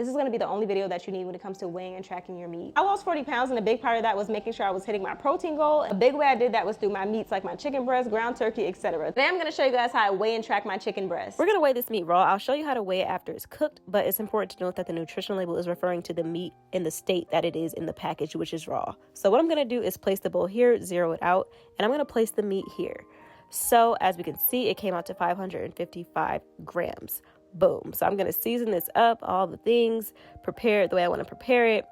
This is gonna be the only video that you need when it comes to weighing and tracking your meat. I lost 40 pounds, and a big part of that was making sure I was hitting my protein goal. A big way I did that was through my meats like my chicken breast, ground turkey, etc. Today I'm gonna show you guys how I weigh and track my chicken breast. We're gonna weigh this meat raw. I'll show you how to weigh it after it's cooked, but it's important to note that the nutrition label is referring to the meat in the state that it is in the package, which is raw. So what I'm gonna do is place the bowl here, zero it out, and I'm gonna place the meat here. So as we can see, it came out to 555 grams. Boom. So I'm going to season this up, all the things, prepare it the way I want to prepare it,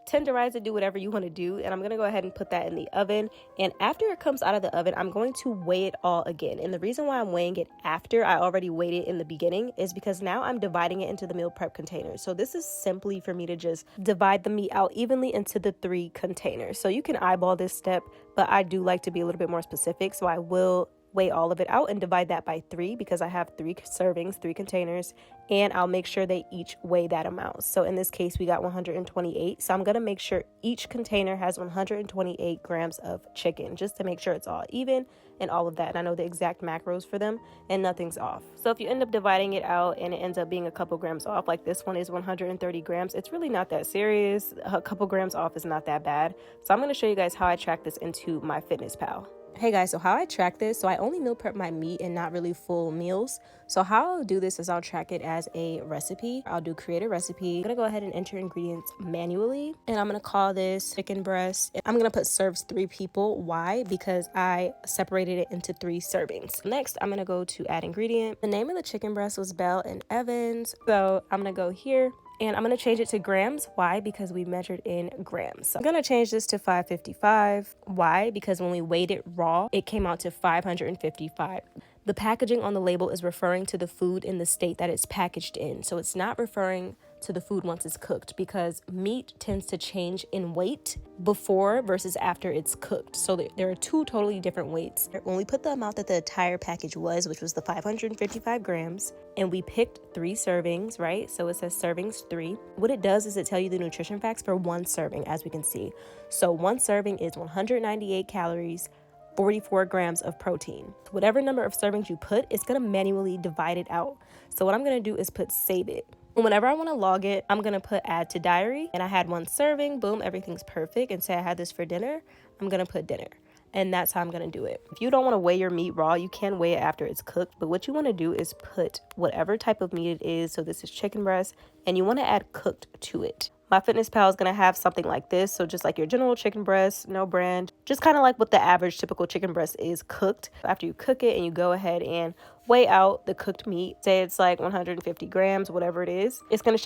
tenderize it, do whatever you want to do. And I'm going to go ahead and put that in the oven. And after it comes out of the oven, I'm going to weigh it all again. And the reason why I'm weighing it after I already weighed it in the beginning is because now I'm dividing it into the meal prep containers. So this is simply for me to just divide the meat out evenly into the 3 containers. So you can eyeball this step, but I do like to be a little bit more specific. So I will weigh all of it out and divide that by 3 because I have 3 servings, 3 containers, and I'll make sure they each weigh that amount. So in this case, we got 128. So I'm going to make sure each container has 128 grams of chicken just to make sure it's all even and all of that. And I know the exact macros for them and nothing's off. So if you end up dividing it out and it ends up being a couple grams off, like this one is 130 grams, it's really not that serious. A couple grams off is not that bad. So I'm going to show you guys how I track this into MyFitnessPal. Hey guys, so how I track this, so I only meal prep my meat and not really full meals. So how I'll do this is I'll track it as a recipe. I'll do create a recipe. I'm gonna go ahead and enter ingredients manually, and I'm gonna call this chicken breast. I'm gonna put serves 3 people. Why? Because I separated it into 3 servings. Next, I'm gonna go to add ingredient. The name of the chicken breast was Bell and Evans. So I'm gonna go here. And I'm going to change it to grams. Why? Because we measured in grams. So I'm going to change this to 555. Why? Because when we weighed it raw, it came out to 555. The packaging on the label is referring to the food in the state that it's packaged in. So it's not referring to the food once it's cooked, because meat tends to change in weight before versus after it's cooked. So there are 2 totally different weights. When we put the amount that the entire package was, which was the 555 grams, and we picked 3 servings, right? So it says servings 3. What it does is it tells you the nutrition facts for 1 serving, as we can see. So 1 serving is 198 calories, 44 grams of protein. Whatever number of servings you put, it's gonna manually divide it out. So what I'm gonna do is put save it. Whenever I want to log it, I'm going to put add to diary, and I had 1 serving, boom, everything's perfect. And say I had this for dinner, I'm going to put dinner. And that's how I'm going to do it. If you don't want to weigh your meat raw, you can weigh it after it's cooked. But what you want to do is put whatever type of meat it is. So this is chicken breast, and you want to add cooked to it. MyFitnessPal is going to have something like this. So just like your general chicken breast, no brand, just kind of like what the average typical chicken breast is cooked. After you cook it and you go ahead and weigh out the cooked meat, say it's like 150 grams, whatever it is, it's going to show